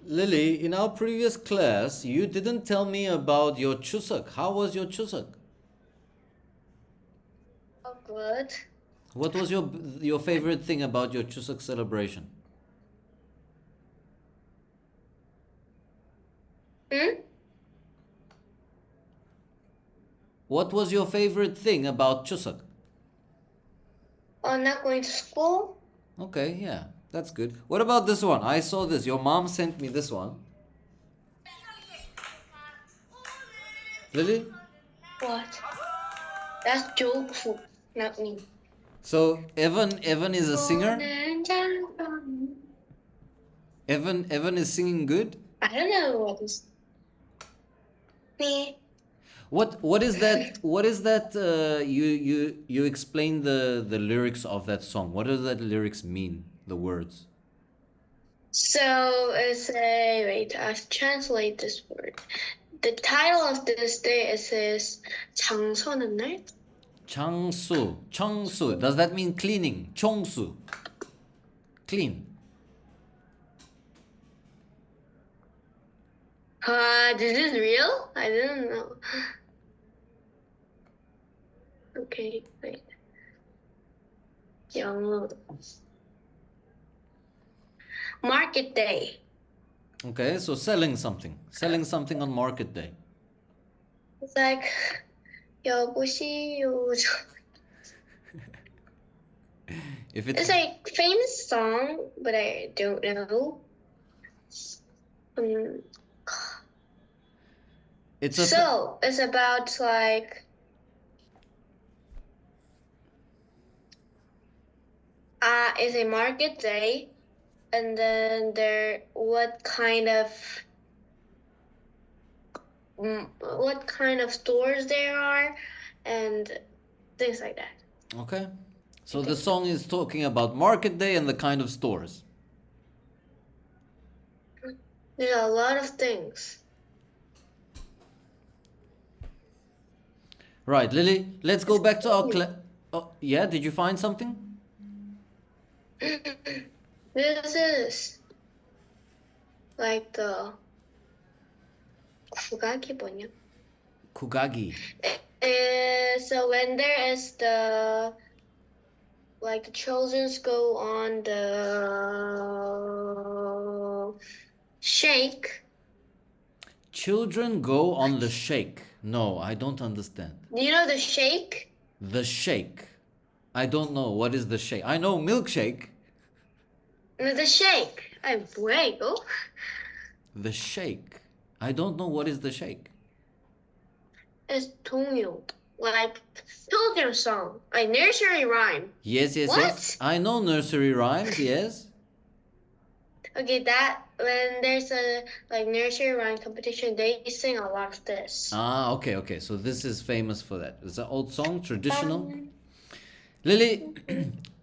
Lily, in our previous class, you didn't tell me about your Chuseok. How was your Chuseok? Oh, good. What was your favorite thing about your Chuseok celebration? Hmm? What was your favorite thing about Chuseok? Oh, not going to school? Okay, yeah, that's good. What about this one? I saw this. Your mom sent me this one. Lily? What? That's Joku, not me. So Evan is a singer. Evan is singing good. I don't know what is me. What is that? What is that? You explain the lyrics of that song. What does that lyrics mean? The words. So it's a wait. I translate this word. The title of this day is 장서는 날. 청수. Does that mean cleaning? 청수. Clean. This is real? I didn't know. Okay, wait. 영어. Market day. Okay, so selling something. Selling something on market day. It's like 여보시요. If It's a famous song, but I don't know. it's a So it's about like it's a market day, and then what kind of stores there are, and things like that. okay. So the song is talking about market day and the kind of stores. There's a lot of things. Right, Lily, let's go back to our class. Oh, yeah, did you find something? This is like the 국악이 뭐냐? Kugagi. So when there is the children's go on the shake. Children go on the shake. No, I don't understand. Do you know the shake? The shake. I don't know what is the shake. I know milkshake. No, the shake. I'm fuego. The shake. I don't know what is the shake. It's 동요. Like children's song. Like nursery rhyme. Yes, yes, What? yes. I know nursery rhymes, yes. Okay, that when there's a nursery rhyme competition, they sing a lot of this. Ah, okay, okay. So this is famous for that. It's an old song, traditional. Lily,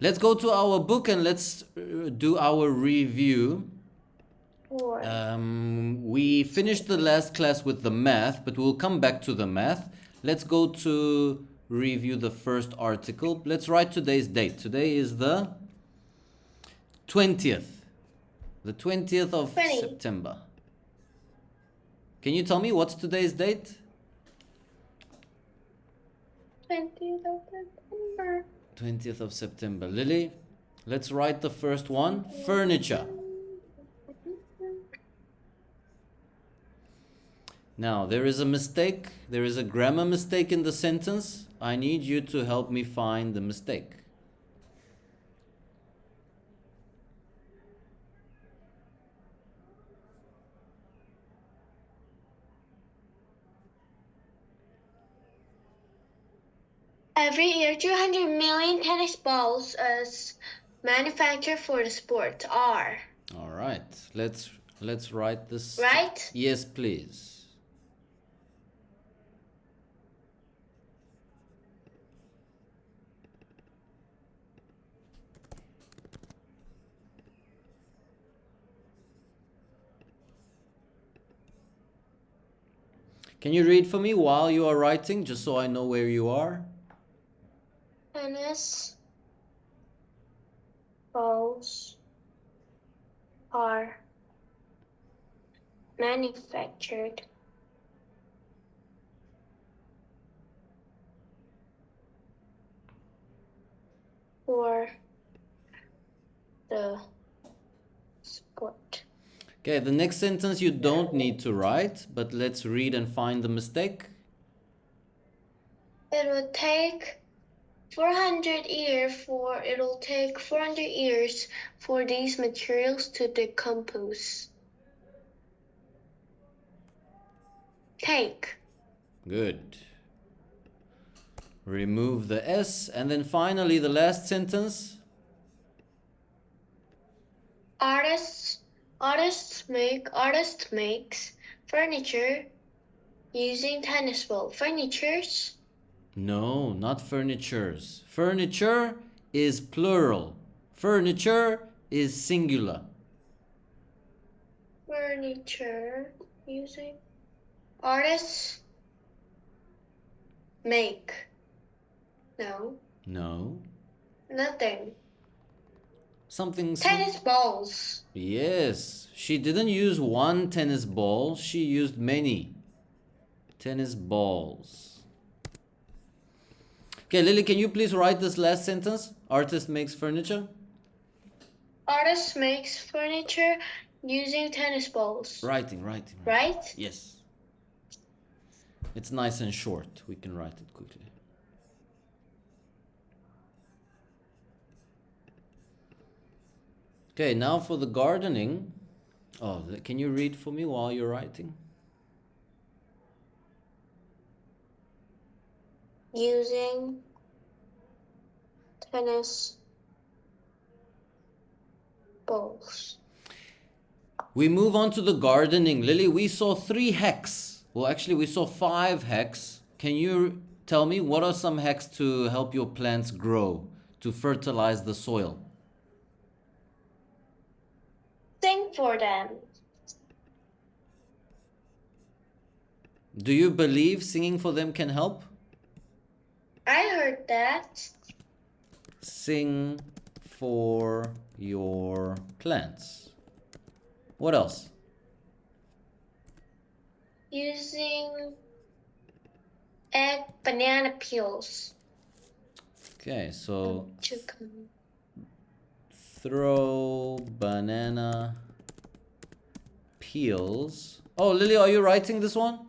let's go to our book and let's do our review. We finished the last class with the math, but we'll come back to the math. Let's go to review the first article. Let's write today's date. Today is the 20th. The 20th of 20. September. Can you tell me what's today's date? 20th of September. 20th of September. Lily, let's write the first one. Furniture. Now, there is a mistake. There is a grammar mistake in the sentence. I need you to help me find the mistake. Every year, 200 million tennis balls is manufactured for the sport. Are. All right. Let's write this. Right? Yes, please. Can you read for me while you are writing, just so I know where you are? Tennis balls are manufactured. For the sport. Okay, the next sentence you don't need to write, but let's read and find the mistake. It'll take 400 years for these materials to decompose. Take. Good. Remove the S, and then finally the last sentence. Artist makes furniture using tennis ball. Furnitures. No, not furnitures. Furniture is plural. Furniture is singular. Furniture using artists make. No. No. Nothing. Something. Tennis balls. Yes. She didn't use one tennis ball, she used many tennis balls. Okay, Lily, can you please write this last sentence? Artist makes furniture. Artist makes furniture using tennis balls. Writing. Right? Yes. It's nice and short. We can write it quickly. Okay, now for the gardening. Oh, can you read for me while you're writing? Using tennis balls. We move on to the gardening. Lily, we saw 3 hacks. Well, actually, we saw 5 hacks. Can you tell me what are some hacks to help your plants grow, to fertilize the soil? Sing for them. Do you believe singing for them can help? I heard that. Sing for your plants. What else? Using egg banana peels. Okay, so To come. throw banana peels. Oh, Lily, are you writing this one?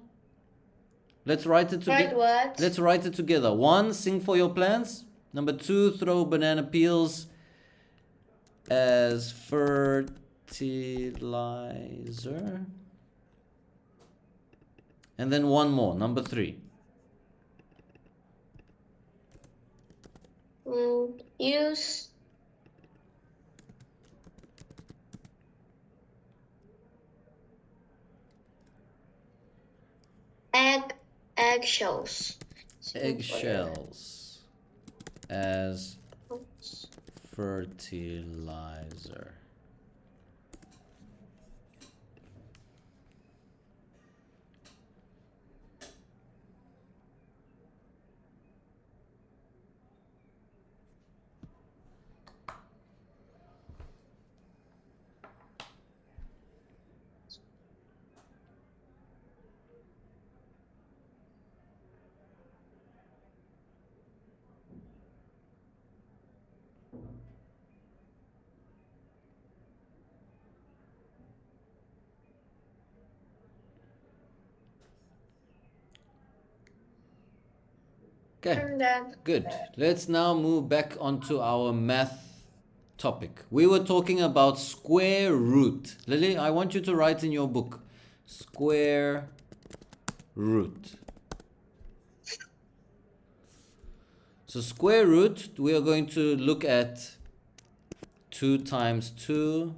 Let's write it Write together. what? Let's write it together. 1, sing for your plants. Number 2, throw banana peels as fertilizer. And then one more, number 3. Use eggshells. Eggshells as fertilizer. Okay, and then good. Let's now move back onto our math topic. We were talking about square root. Lily, I want you to write in your book square root. So square root, we are going to look at 2 times 2.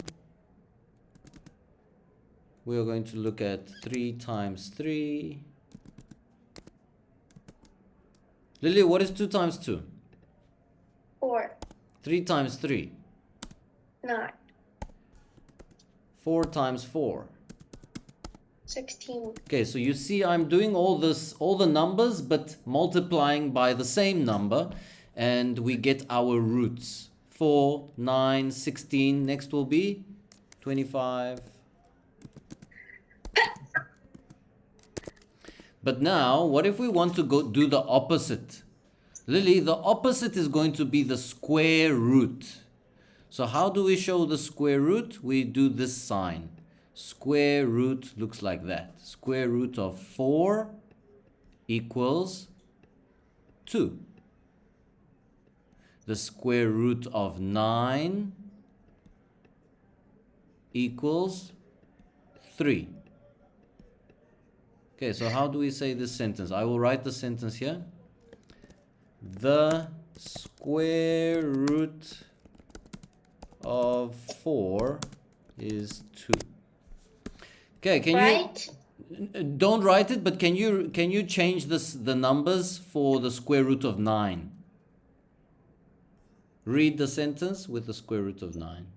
We are going to look at 3 times 3. Lily, what is 2 times 2? 4. 3 times 3. 9. 4 times 4. 16. Okay, so you see I'm doing all the numbers, but multiplying by the same number, and we get our roots. 4, 9, 16. Next will be 25. But now, what if we want to go do the opposite? Lily, the opposite is going to be the square root. So how do we show the square root? We do this sign. Square root looks like that. Square root of 4 equals 2. The square root of 9 equals 3. Okay, so how do we say this sentence? I will write the sentence here. The square root of 4 is 2. Okay, can Right? you don't write it, but can you change the numbers for the square root of 9? Read the sentence with the square root of 9.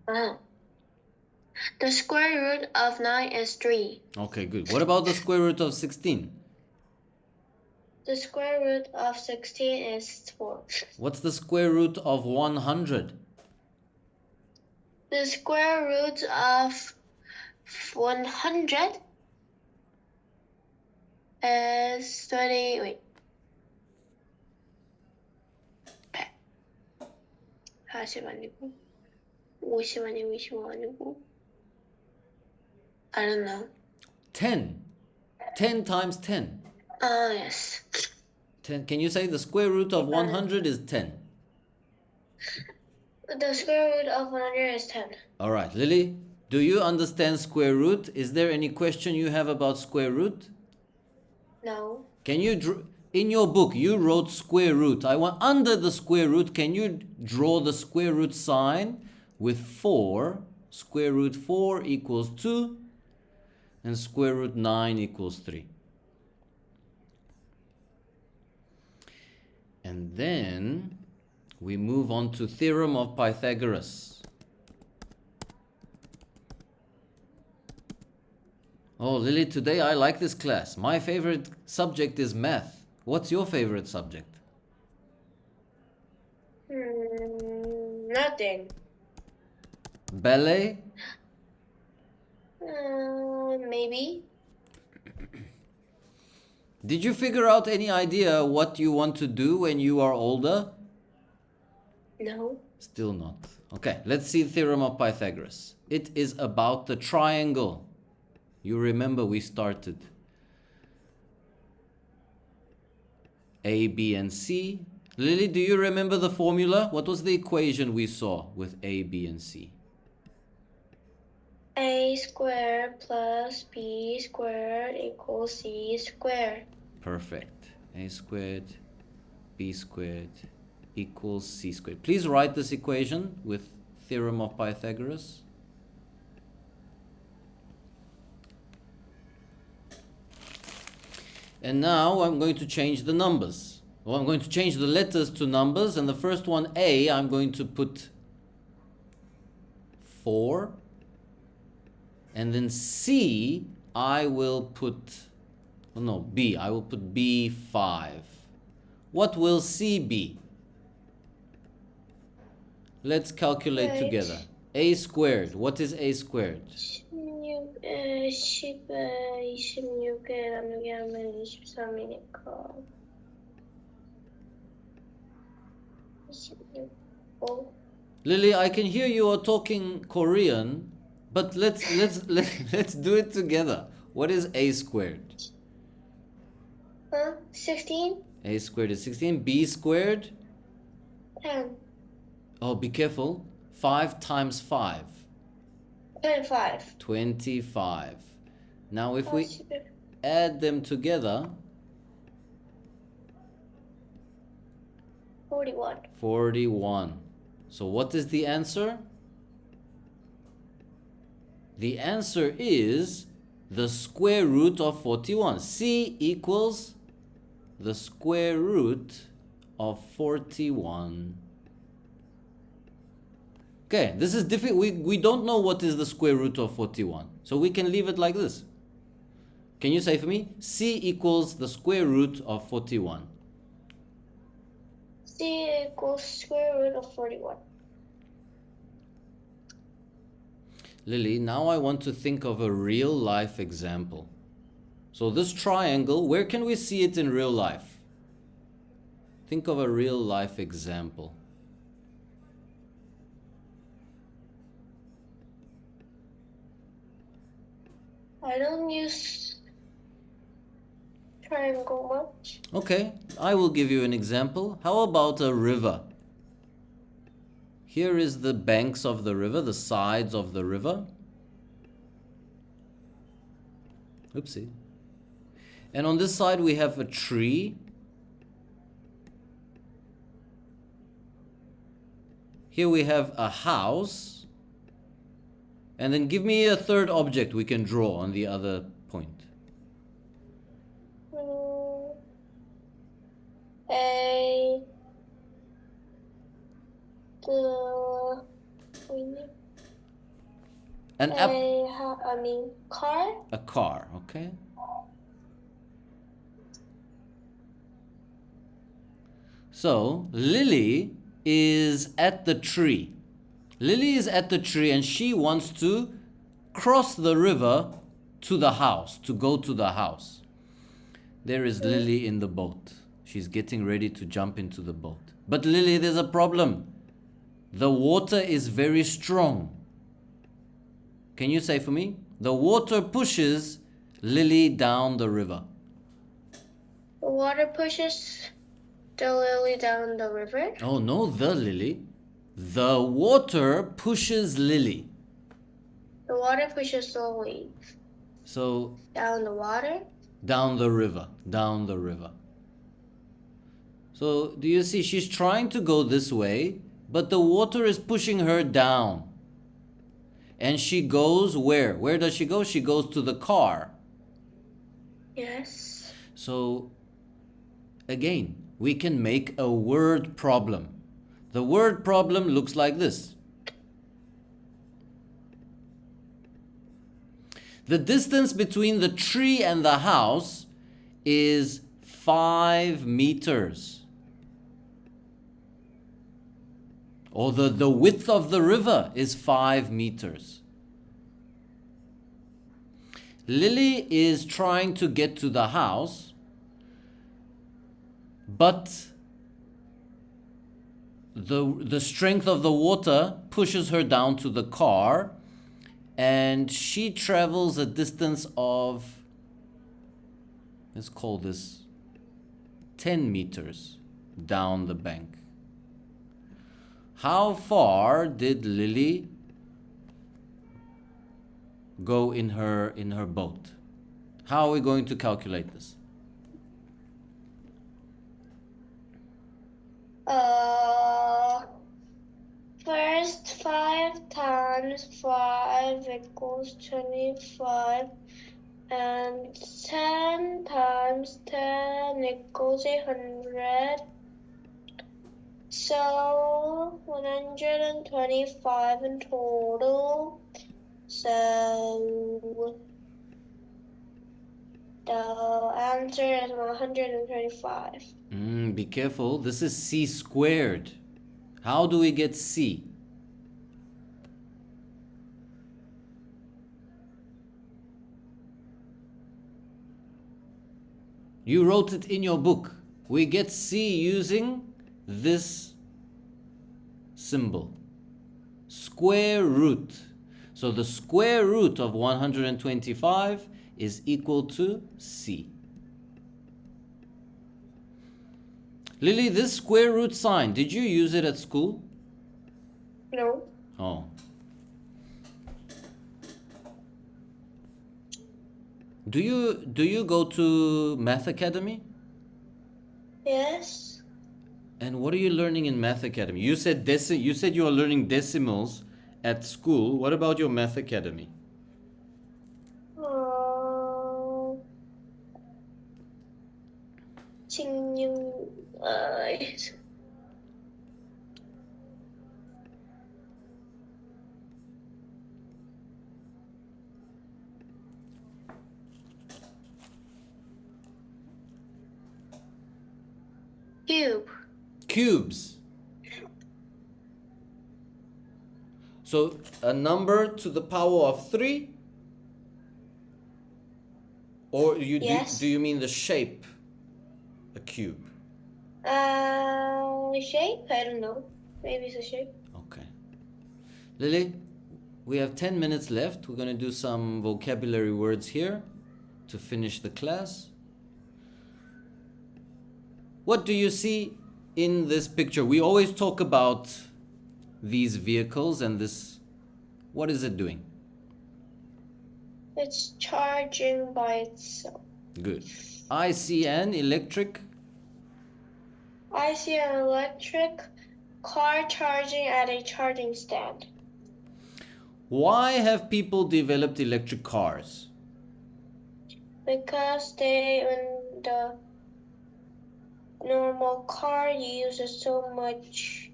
The square root of 9 is 3. Okay, good. What about the square root of 16? The square root of 16 is 4. What's the square root of 100? The square root of 100 is 30. Wait. 40 아니고 50 아니고 25 아니고 I don't know. 10. 10 times 10. Yes. 10. Can you say the square root of 100 is 10? The square root of 100 is 10. All right, Lily, do you understand square root? Is there any question you have about square root? No. Can you in your book you wrote square root. I want under the square root, can you draw the square root sign with 4? Square root 4 equals 2 and square root 9 equals 3. And then we move on to theorem of Pythagoras. Oh, Lily, today I like this class. My favorite subject is math. What's your favorite subject? Nothing. Ballet? Maybe. Did you figure out any idea what you want to do when you are older? No. Still not. Okay, let's see theorem of Pythagoras. It is about the triangle. You remember we started A, B, and C. Lily, do you remember the formula? What was the equation we saw with A, B, and C? A squared plus B squared equals C squared. Perfect. A squared, B squared equals C squared. Please write this equation with theorem of Pythagoras. And now I'm going to change the numbers. Well, I'm going to change the letters to numbers, and the first one, A, I'm going to put 4. And then C, I will put, oh no, B, I will put B5. What will C be? Let's calculate Right. together. A squared, what is A squared? 16에 10에 26에 나누기 하면 23이니까 26. Lily, I can hear you are talking Korean, but let's do it together. What is A squared? 16? A squared is 16. B squared? 10. Oh, be careful. 5 times 5. 25. 25. Now if we 40. add them together, 41. 41. So what is the answer? The answer is the square root of 41. C equals the square root of 41. Okay, this is difficult. We don't know what is the square root of 41. So we can leave it like this. Can you say for me? C equals the square root of 41. C equals square root of 41. Lily, now I want to think of a real life example. So this triangle, where can we see it in real life? Think of a real life example. I don't use triangle much. Okay, I will give you an example. How about a river? Here is the banks of the river, the sides of the river. Oopsie. And on this side we have a tree. Here we have a house. And then give me a third object we can draw on the other point. A An car. A car, okay? So, Lily is at the tree. Lily is at the tree and she wants to cross the river to the house, to go to the house. There is Lily in the boat. She's getting ready to jump into the boat. But Lily, there's a problem. The water is very strong. Can you say for me? The water pushes Lily down the river. The water pushes the lily down the river. Oh, no, the Lily. The water pushes Lily. The water pushes the lily. So, down the water? Down the river. Down the river. So, do you see? She's trying to go this way, but the water is pushing her down. And she goes where? Where does she go? She goes to the car. Yes. So, again, we can make a word problem. The word problem looks like this. The distance between the tree and the house is 5 meters. Or the width of the river is 5 meters. Lily is trying to get to the house, but the strength of the water pushes her down to the car, and she travels a distance of, let's call this 10 meters down the bank. How far did Lily go in her boat? How are we going to calculate this? First 5 times 5 equals 25, and 10 times 10 equals 100. So 125 in total. So the answer is 125. Be careful. This is c squared. How do we get c? You wrote it in your book. We get c using this symbol. Square root. So the square root of 125 is equal to c. Lily, this square root sign, did you use it at school? No. Oh. Do you go to Math Academy? Yes. And what are you learning in Math Academy? You said you are learning decimals at school. What about your Math Academy? Cubes. So a number to the power of 3 Or Yes. do you mean the shape? A cube. Shape? I don't know. Maybe it's a shape. Okay. Lily, we have 10 minutes left. We're going to do some vocabulary words here to finish the class. What do you see in this picture? We always talk about these vehicles and this. What is it doing? It's charging by itself. Good. I see an electric. I see an electric car charging at a charging stand. Why have people developed electric cars? Because when the normal car uses so much,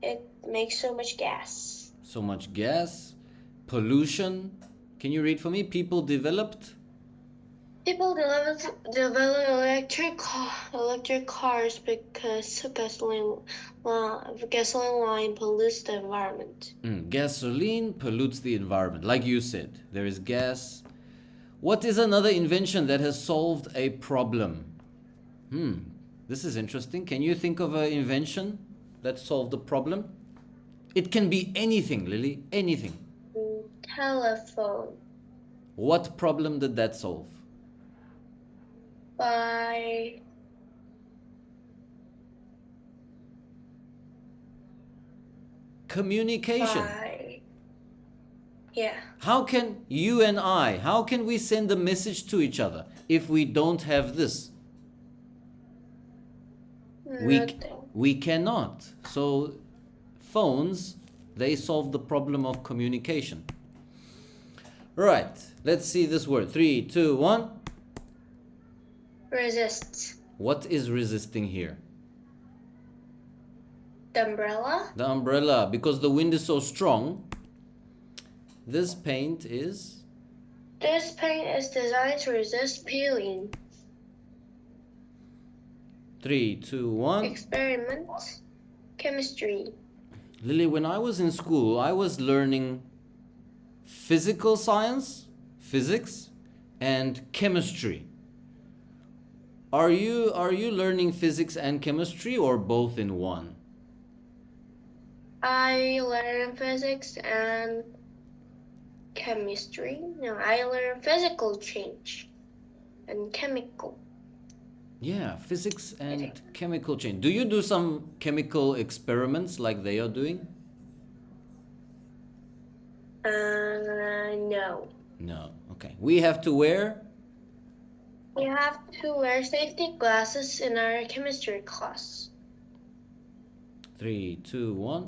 it makes so much gas. So much gas, pollution. Can you read for me? People developed. People develop electric cars because gasoline line pollutes the environment. Gasoline pollutes the environment. Like you said, there is gas. What is another invention that has solved a problem? This is interesting. Can you think of an invention that solved a problem? It can be anything, Lily. Anything. Telephone. What problem did that solve? By Communication. Yeah. How can you and I, how can we send a message to each other if we don't have this? Nothing. We cannot. So phones, they solve the problem of communication. Right, let's see this word. 3, 2, 1. Resist. What is resisting here? The umbrella. The umbrella, because the wind is so strong. This paint is? This paint is designed to resist peeling. 3, 2, 1. Experiment. Chemistry. Lily, when I was in school, I was learning physical science, physics, and chemistry. Are you learning physics and chemistry or both in one? I learn physics and chemistry. No, I learn physical change and chemical. Yeah, physics and chemical change. Do you do some chemical experiments like they are doing? No. No. Okay. We have to wear? We have to wear safety glasses in our chemistry class. 3, 2, 1.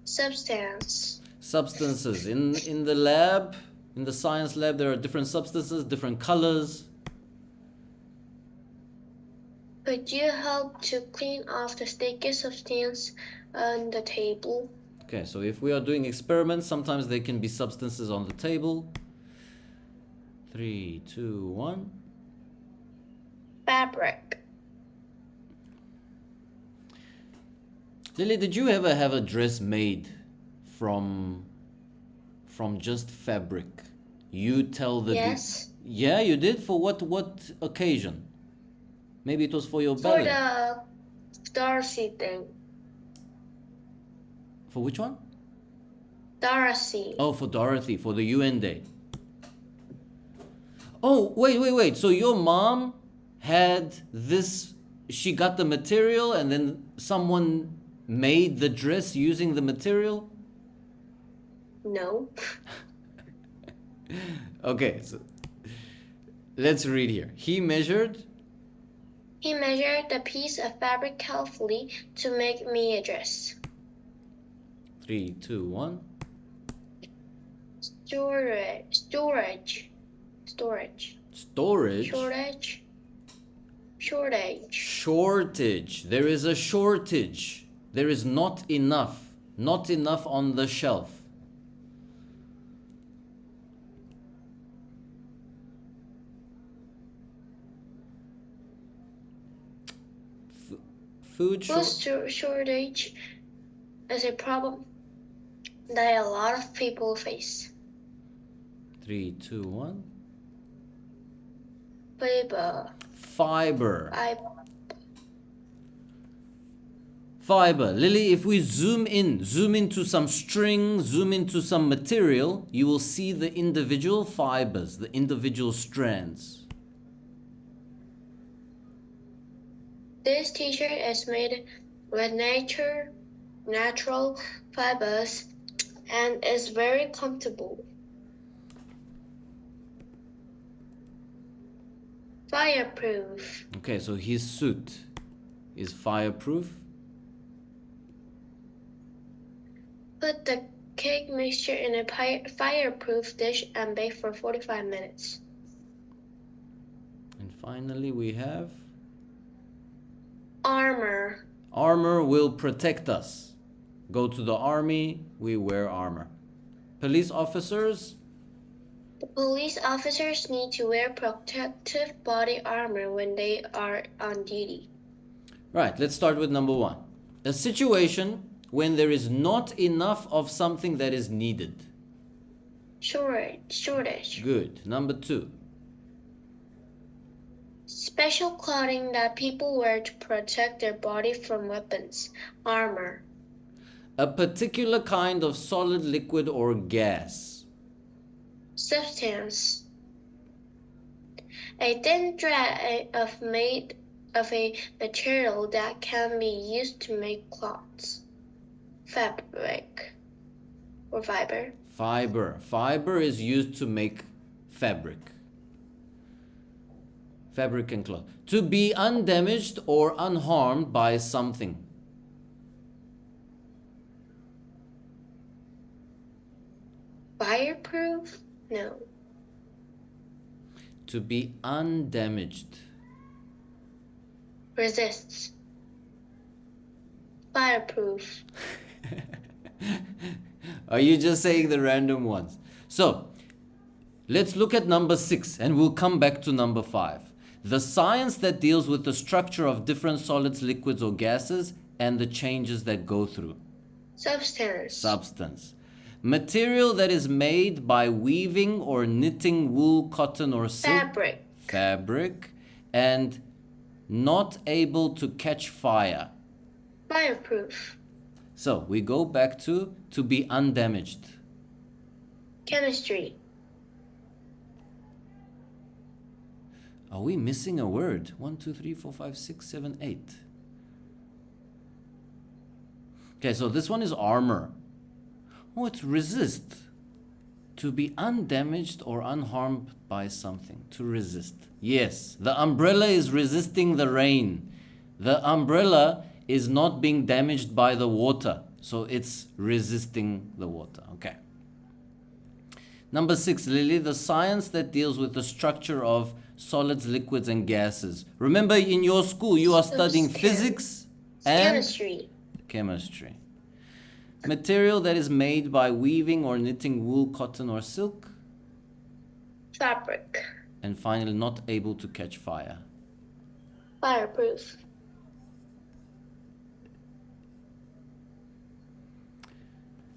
Substance. Substances. In the lab, in the science lab, there are different substances, different colors. Could you help to clean off the sticky substance on the table? Okay, so if we are doing experiments, sometimes there can be substances on the table. 3, 2, 1. Fabric. Lily, did you ever have a dress made from just fabric? You tell the Yes. Yeah, you did? For what occasion? Maybe it was for your For ballet. the Darcy thing. For which one? Darcy. Oh, for Dorothy, for the UN Day. Oh, wait. So your mom had this, she got the material and then someone made the dress using the material? No. Okay, so let's read here. He measured the piece of fabric carefully to make me a dress. 3, 2, 1. Storage. Shortage. There is a shortage. There is not enough. Not enough on the shelf. Food shortage is a problem that a lot of people face. 3, 2, 1. Fiber. Fiber. Fiber. Fiber. Lily, if we zoom into some string, zoom into some material, you will see the individual fibers, the individual strands. This t-shirt is made with natural fibers and is very comfortable. Fireproof. Okay, so his suit is fireproof. Put the cake mixture in a fireproof dish and bake for 45 minutes. And finally we have Armor. armor will protect us. Go to the army, we wear armor. Police officers, The police officers need to wear protective body armor when they are on duty. right, let's start with number 1. A situation when there is not enough of something that is needed. Shortage. Good. Number 2. Special clothing that people wear to protect their body from weapons. Armor. A particular kind of solid, liquid, or gas. Substance. A thin thread made of a material that can be used to make cloths. Fabric or fiber. Fiber. Fiber is used to make fabric. Fabric and cloth. To be undamaged or unharmed by something. Fireproof? No. To be undamaged. Resists. Fireproof. Are you just saying the random ones? So, let's look at number 6 and we'll come back to number 5. The science that deals with the structure of different solids, liquids, or gases and the changes that go through. Substance. Material that is made by weaving or knitting wool, cotton, or silk. Fabric. And not able to catch fire. Fireproof. So we go back to be undamaged. Chemistry. Are we missing a word? 1, 2, 3, 4, 5, 6, 7, 8. Okay, so this one is armor. Oh, it's resist. To be undamaged or unharmed by something. To resist. Yes, the umbrella is resisting the rain. The umbrella is not being damaged by the water. So it's resisting the water. Okay. Number 6, Lily, the science that deals with the structure of solids, liquids, and gases. Remember, in your school, you are studying physics and chemistry. Material that is made by weaving or knitting wool, cotton, or silk. Fabric. And finally, not able to catch fire. Fireproof.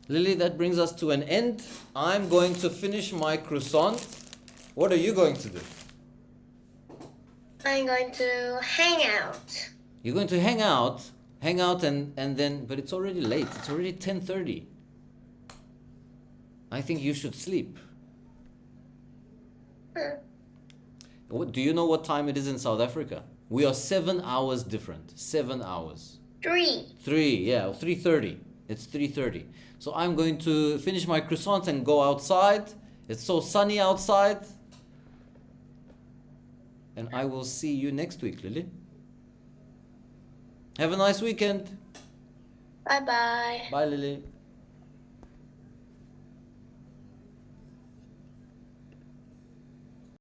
Lily, that brings us to an end. I'm going to finish my croissant. What are you going to do? I'm going to hang out. You're going to hang out and then, but it's already late. It's already 10:30. I think you should sleep. Do you know what time it is in South Africa? We are 7 hours different. 7 hours. 3. 3, yeah, 3:30. It's 3:30. So I'm going to finish my croissant and go outside. It's so sunny outside. And I will see you next week, Lily. Have a nice weekend. Bye-bye. Bye, Lily.